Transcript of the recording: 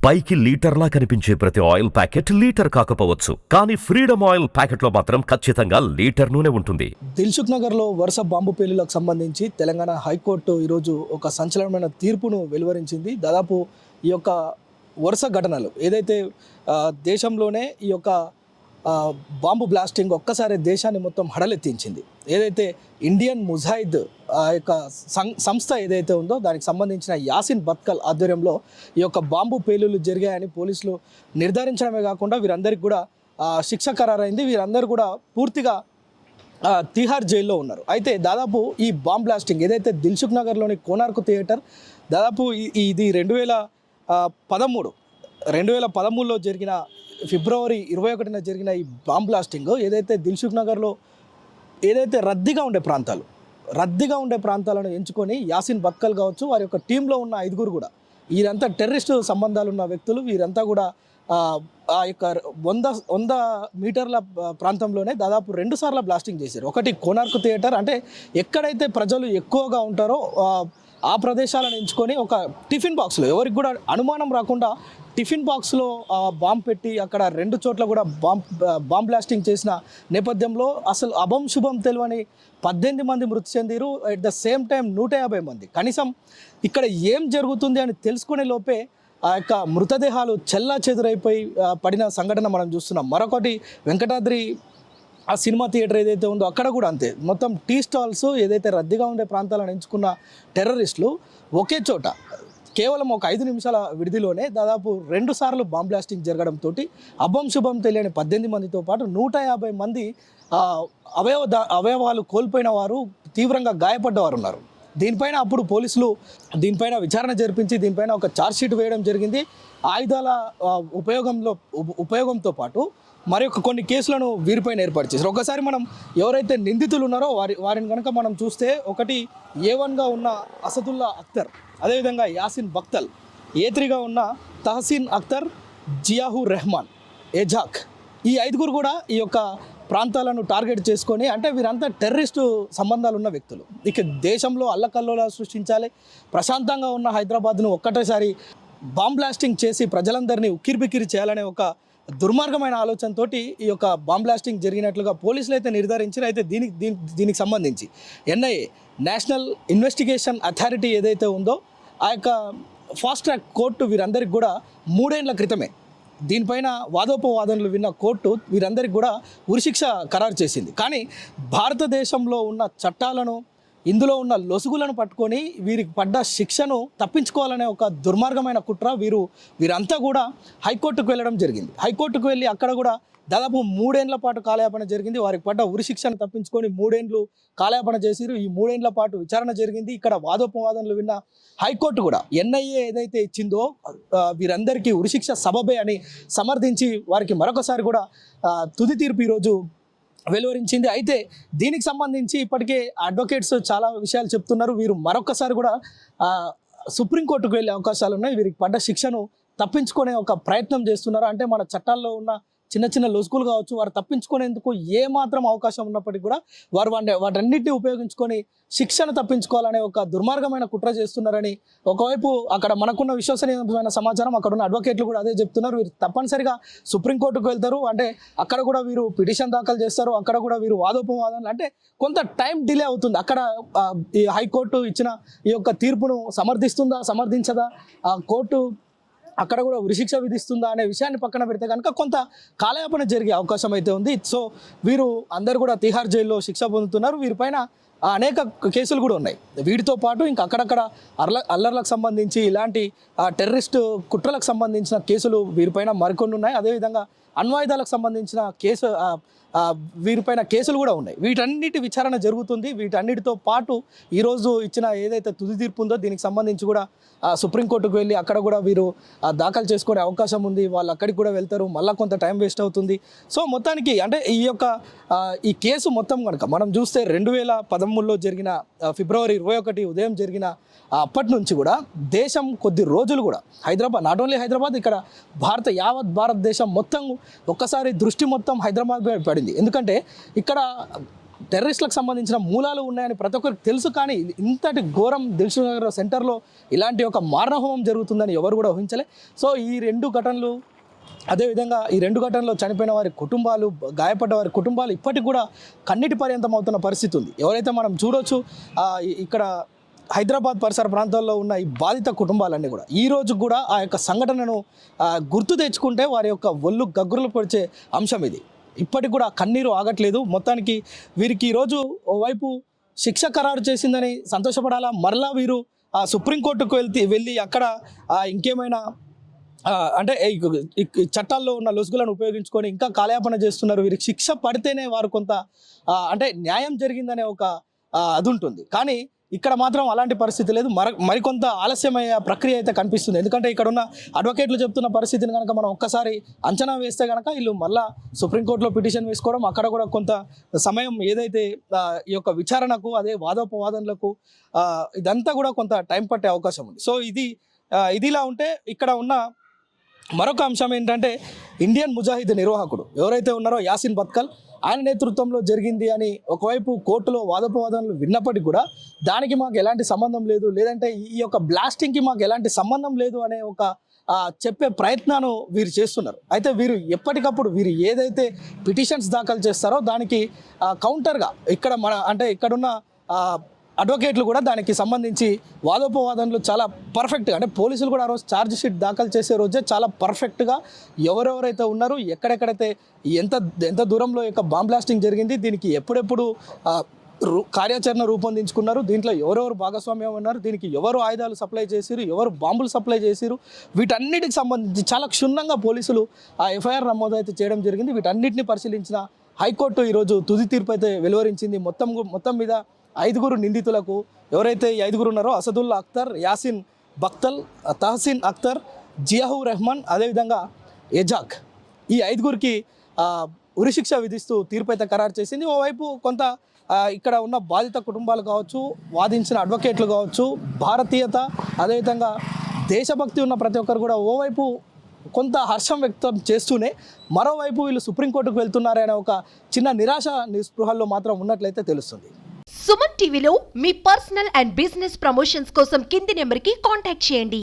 పైకి లీటర్లా కనిపించే ప్రతి ఆయిల్ ప్యాకెట్ లీటర్ కాకపోవచ్చు, కానీ ఫ్రీడమ్ ఆయిల్ ప్యాకెట్లో మాత్రం ఖచ్చితంగా లీటర్ నూనె ఉంటుంది. దిల్సుఖ్ నగర్లో వరుస బాంబు పేలులకు సంబంధించి తెలంగాణ హైకోర్టు ఈరోజు ఒక సంచలనమైన తీర్పును వెలువరించింది. దాదాపు ఈ యొక్క వరుస ఘటనలు ఏదైతే దేశంలోనే ఈ యొక్క బాంబు బ్లాస్టింగ్ ఒక్కసారి దేశాన్ని మొత్తం హడలెత్తించింది. ఏదైతే ఇండియన్ ముజాహిద్ యొక్క సంస్థ ఏదైతే ఉందో దానికి సంబంధించిన యాసిన్ బత్కల్ ఆధ్వర్యంలో ఈ యొక్క బాంబు పేలులు జరిగాయని పోలీసులు నిర్ధారించడమే కాకుండా వీరందరికీ కూడా శిక్ష ఖరారైంది. వీరందరూ కూడా పూర్తిగా తిహార్ జైల్లో ఉన్నారు. అయితే దాదాపు ఈ బాంబ్ బ్లాస్టింగ్ ఏదైతే దిల్సుఖ్ నగర్లోని కోనార్క్ థియేటర్ దాదాపు ఇది 2013లో జరిగిన ఫిబ్రవరి 21న జరిగిన ఈ బాంబ్ బ్లాస్టింగ్ ఏదైతే దిల్సుఖ్ నగర్లో ఏదైతే రద్దీగా ఉండే ప్రాంతాలను ఎంచుకొని యాసిన్ బత్కల్ కావచ్చు, వారి యొక్క టీంలో ఉన్న 5 కూడా వీరంతా టెర్రరిస్టు సంబంధాలు ఉన్న వ్యక్తులు. వీరంతా కూడా ఆ యొక్క 100 మీటర్ల ప్రాంతంలోనే దాదాపు 2 సార్లు బ్లాస్టింగ్ చేశారు. ఒకటి కోనార్క్ థియేటర్, అంటే ఎక్కడైతే ప్రజలు ఎక్కువగా ఉంటారో ఆ ప్రదేశాలను ఎంచుకొని ఒక టిఫిన్ బాక్స్లో ఎవరికి కూడా అనుమానం రాకుండా టిఫిన్ బాక్స్లో బాంబ్ పెట్టి అక్కడ 2 చోట్ల కూడా బాంబ్ బ్లాస్టింగ్ చేసిన నేపథ్యంలో అసలు అభం శుభం తెలియని 18 మంది మృతి చెందిరు. అట్ ద సేమ్ టైం 150 మంది కనీసం ఇక్కడ ఏం జరుగుతుంది అని తెలుసుకునే లోపే ఆ యొక్క మృతదేహాలు చెల్లా చెదురైపోయి పడిన సంఘటన మనం చూస్తున్నాం. మరొకటి వెంకటాద్రి ఆ సినిమా థియేటర్ ఏదైతే ఉందో అక్కడ కూడా అంతే. మొత్తం టీ స్టాల్స్ ఏదైతే రద్దీగా ఉండే ప్రాంతాలను ఎంచుకున్న టెర్రరిస్టులు ఒకే చోట కేవలం ఒక 5 నిమిషాల విడిదిలోనే దాదాపు 2 సార్లు బాంబ్ బ్లాస్టింగ్ జరగడంతో అభం శుభం తెలియని 18 మందితో పాటు 150 మంది అవయవాలు కోల్పోయిన వారు, తీవ్రంగా గాయపడ్డవారు ఉన్నారు. దీనిపైన అప్పుడు పోలీసులు దీనిపైన విచారణ జరిపించి దీనిపైన ఒక ఛార్జ్షీట్ వేయడం జరిగింది. ఆయుధాల ఉపయోగంతో పాటు మరి కొన్ని కేసులను వీరిపైన ఏర్పాటు చేశారు. ఒకసారి మనం ఎవరైతే నిందితులు ఉన్నారో వారిని కనుక మనం చూస్తే, ఒకటి A1గా ఉన్న అసదుల్లా అఖ్తర్, అదేవిధంగా యాసిన్ బక్తల్, A3గా ఉన్న తహసీన్ అఖ్తర్, జియాహుర్ రెహమాన్, ఏజాక్, ఈ 5 కూడా ఈ యొక్క ప్రాంతాలను టార్గెట్ చేసుకొని, అంటే వీరంతా టెర్రరిస్టు సంబంధాలు ఉన్న వ్యక్తులు. ఇక దేశంలో అల్లకల్లోలాలు సృష్టించాలి, ప్రశాంతంగా ఉన్న హైదరాబాద్ను ఒక్కటేసారి బాంబ్ బ్లాస్టింగ్ చేసి ప్రజలందరినీ ఉక్కిరిబిక్కిరి చేయాలనే ఒక దుర్మార్గమైన ఆలోచనతోటి ఈ యొక్క బాంబ్ బ్లాస్టింగ్ జరిగినట్లుగా పోలీసులు అయితే నిర్ధారించారు. అయితే దీనికి సంబంధించి NIA నేషనల్ ఇన్వెస్టిగేషన్ అథారిటీ ఏదైతే ఉందో ఆ యొక్క ఫాస్ట్ ట్రాక్ కోర్టు వీరందరికీ కూడా 3 ఏళ్ల క్రితమే దీనిపైన వాదోపవాదనలు విన్న కోర్టు వీరందరికీ కూడా ఉరిశిక్ష ఖరారు చేసింది. కానీ భారతదేశంలో ఉన్న చట్టాలను, ఇందులో ఉన్న లొసుగులను పట్టుకొని వీరికి పడ్డ శిక్షను తప్పించుకోవాలనే ఒక దుర్మార్గమైన కుట్ర వీరంతా కూడా హైకోర్టుకు వెళ్ళడం జరిగింది. హైకోర్టుకు వెళ్ళి అక్కడ కూడా దాదాపు 3 ఏళ్ల పాటు కాలయాపన జరిగింది. వారికి పడ్డ ఉరిశిక్షను తప్పించుకొని 3 ఏళ్ళు కాలయాపన చేసిరు. ఈ 3 ఏళ్ల పాటు విచారణ జరిగింది. ఇక్కడ వాదోపవాదనలు విన్న హైకోర్టు కూడా NIA ఏదైతే ఇచ్చిందో వీరందరికీ ఉరిశిక్ష సబబే అని సమర్థించి వారికి మరొకసారి కూడా తుది తీర్పు ఈరోజు వెలువరించింది. అయితే దీనికి సంబంధించి ఇప్పటికే అడ్వకేట్స్ చాలా విషయాలు చెప్తున్నారు. వీరు మరొకసారి కూడా సుప్రీంకోర్టుకు వెళ్ళే అవకాశాలు ఉన్నాయి. వీరికి పడ్డ శిక్షను తప్పించుకునే ఒక ప్రయత్నం చేస్తున్నారు. అంటే మన చట్టాల్లో ఉన్న చిన్న లొసుగులు కావచ్చు, వారు తప్పించుకునేందుకు ఏమాత్రం అవకాశం ఉన్నప్పటికీ కూడా వారు వాటన్నిటిని ఉపయోగించుకొని శిక్షను తప్పించుకోవాలనే ఒక దుర్మార్గమైన కుట్ర చేస్తున్నారని ఒకవైపు అక్కడ మనకున్న విశ్వసనీయమైన సమాచారం, అక్కడ ఉన్న అడ్వకేట్లు కూడా అదే చెప్తున్నారు. వీరు తప్పనిసరిగా సుప్రీంకోర్టుకు వెళ్తారు, అంటే అక్కడ కూడా వీరు పిటిషన్ దాఖలు చేస్తారు, అక్కడ కూడా వీరు వాదోపవాదనలు, అంటే కొంత టైం డిలే అవుతుంది. అక్కడ ఈ హైకోర్టు ఇచ్చిన ఈ యొక్క తీర్పును సమర్థించదా ఆ కోర్టు అక్కడ కూడా ఉరిశిక్ష విధిస్తుందా అనే విషయాన్ని పక్కన పెడితే కనుక కొంత కాలయాపన జరిగే అవకాశం అయితే ఉంది. సో వీరు అందరు కూడా తిహార్ జైల్లో శిక్ష పొందుతున్నారు. వీరిపైన అనేక కేసులు కూడా ఉన్నాయి. వీటితో పాటు ఇంకా అక్కడక్కడ అల్లర్లకు సంబంధించి ఇలాంటి టెర్రరిస్టు కుట్రలకు సంబంధించిన కేసులు వీరిపైన మరికొన్ని ఉన్నాయి. అదేవిధంగా అణ్వాయుధాలకు సంబంధించిన వీరిపైన కేసులు కూడా ఉన్నాయి. వీటన్నిటి విచారణ జరుగుతుంది. వీటన్నిటితో పాటు ఈరోజు ఇచ్చిన ఏదైతే తుది తీర్పు ఉందో దీనికి సంబంధించి కూడా సుప్రీంకోర్టుకు వెళ్ళి అక్కడ కూడా వీరు దాఖలు చేసుకునే అవకాశం ఉంది. వాళ్ళు అక్కడికి కూడా వెళ్తారు, మళ్ళీ కొంత టైం వేస్ట్ అవుతుంది. సో మొత్తానికి అంటే ఈ కేసు మొత్తం కనుక మనం చూస్తే 2013లో జరిగిన ఫిబ్రవరి 21 ఉదయం జరిగిన అప్పటి నుంచి కూడా దేశం కొద్ది రోజులు కూడా హైదరాబాద్, నాట్ ఓన్లీ హైదరాబాద్, ఇక్కడ యావత్ భారతదేశం మొత్తం ఒక్కసారి దృష్టి మొత్తం హైదరాబాద్ పడింది. ఎందుకంటే ఇక్కడ టెర్రరిస్టులకు సంబంధించిన మూలాలు ఉన్నాయని ప్రతి ఒక్కరికి తెలుసు. కానీ ఇంతటి ఘోరం దిల్సుఖ్ నగర్ సెంటర్లో ఇలాంటి ఒక మారణహోమం జరుగుతుందని ఎవరు కూడా ఊహించలే. సో ఈ రెండు ఘటనలు, అదేవిధంగా ఈ రెండు ఘటనలో చనిపోయిన వారి కుటుంబాలు, గాయపడ్డ వారి కుటుంబాలు ఇప్పటికి కూడా కన్నీటి పర్యంతం అవుతున్న పరిస్థితి ఉంది. ఎవరైతే మనం చూడొచ్చు ఇక్కడ హైదరాబాద్ పరిసర ప్రాంతాల్లో ఉన్న ఈ బాధిత కుటుంబాలన్నీ కూడా ఈ రోజు కూడా ఆ యొక్క సంఘటనను గుర్తు తెచ్చుకుంటే వారి యొక్క ఒళ్ళు గగ్గురులు పొడిచే అంశం ఇది. ఇప్పటికి కూడా కన్నీరు ఆగట్లేదు. మొత్తానికి వీరికి ఈరోజు ఓవైపు శిక్ష ఖరారు చేసిందని సంతోషపడాలా, మరలా వీరు సుప్రీంకోర్టుకు వెళ్ళి అక్కడ ఇంకేమైనా అంటే ఈ చట్టాల్లో ఉన్న లొసుగులను ఉపయోగించుకొని ఇంకా కాలయాపన చేస్తున్నారు. వీరికి శిక్ష పడితేనే వారు కొంత అంటే న్యాయం జరిగిందనే ఒక అది ఉంటుంది. కానీ ఇక్కడ మాత్రం అలాంటి పరిస్థితి లేదు. మరికొంత ఆలస్యమయ్యే ప్రక్రియ అయితే కనిపిస్తుంది. ఎందుకంటే ఇక్కడ ఉన్న అడ్వకేట్లు చెప్తున్న పరిస్థితిని కనుక మనం ఒక్కసారి అంచనా వేస్తే కనుక వీళ్ళు మళ్ళా సుప్రీంకోర్టులో పిటిషన్ వేసుకోవడం, అక్కడ కూడా కొంత సమయం ఏదైతే ఈ యొక్క విచారణకు, అదే వాదోపవాదనలకు ఇదంతా కూడా కొంత టైం పట్టే అవకాశం ఉంది. సో ఇదిలా ఉంటే ఇక్కడ ఉన్న మరొక అంశం ఏంటంటే ఇండియన్ ముజాహిద్ నిర్వాహకుడు ఎవరైతే ఉన్నారో యాసిన్ బత్కల్, ఆయన నేతృత్వంలో జరిగింది అని ఒకవైపు కోర్టులో వాదోపవాదనలు విన్నప్పటికీ కూడా దానికి మాకు ఎలాంటి సంబంధం లేదు, లేదంటే ఈ యొక్క బ్లాస్టింగ్కి మాకు ఎలాంటి సంబంధం లేదు అనే ఒక చెప్పే ప్రయత్నాన్ని వీరు చేస్తున్నారు. అయితే వీరు ఎప్పటికప్పుడు వీరు ఏదైతే పిటిషన్స్ దాఖలు చేస్తారో దానికి కౌంటర్గా ఇక్కడున్న అడ్వకేట్లు కూడా దానికి సంబంధించి వాదోపవాదనలు చాలా పర్ఫెక్ట్గా, అంటే పోలీసులు కూడా ఆ రోజు ఛార్జ్ షీట్ దాఖలు చేసే రోజే చాలా పర్ఫెక్ట్గా ఎవరెవరైతే ఉన్నారో, ఎక్కడెక్కడైతే ఎంత దూరంలో యొక్క బాంబ్ బ్లాస్టింగ్ జరిగింది, దీనికి ఎప్పుడెప్పుడు కార్యాచరణ రూపొందించుకున్నారు, దీంట్లో ఎవరెవరు భాగస్వామ్యం ఉన్నారు, దీనికి ఎవరు ఆయుధాలు సప్లై చేసిరు, ఎవరు బాంబులు సప్లై చేసిరు, వీటన్నిటికి సంబంధించి చాలా క్షుణ్ణంగా పోలీసులు ఆ ఎఫ్ఐఆర్ నమోదు అయితే చేయడం జరిగింది. వీటన్నిటిని పరిశీలించిన హైకోర్టు ఈరోజు తుది తీర్పు అయితే వెలువరించింది. మొత్తం మీద 5 నిందితులకు, ఎవరైతే ఈ 5 ఉన్నారో అసదుల్లా అఖ్తర్, యాసిన్ బక్తల్, తహసీన్ అఖ్తర్, జియాహుర్ రెహమాన్, అదేవిధంగా ఎజాక్, ఈ 5కి ఉరిశిక్ష విధిస్తూ తీర్పు అయితే ఖరారు చేసింది. ఓవైపు కొంత ఇక్కడ ఉన్న బాధిత కుటుంబాలు కావచ్చు, వాదించిన అడ్వకేట్లు కావచ్చు, భారతీయత అదేవిధంగా దేశభక్తి ఉన్న ప్రతి ఒక్కరు కూడా ఓవైపు కొంత హర్షం వ్యక్తం చేస్తూనే మరోవైపు వీళ్ళు సుప్రీంకోర్టుకు వెళ్తున్నారనే ఒక చిన్న నిరాశ నిస్పృహల్లో మాత్రం ఉన్నట్లయితే తెలుస్తుంది. సుమన్ టీవీలో మీ పర్సనల్ అండ్ బిజినెస్ ప్రమోషన్స్ కోసం కింది నెంబర్కి కాంటాక్ట్ చేయండి.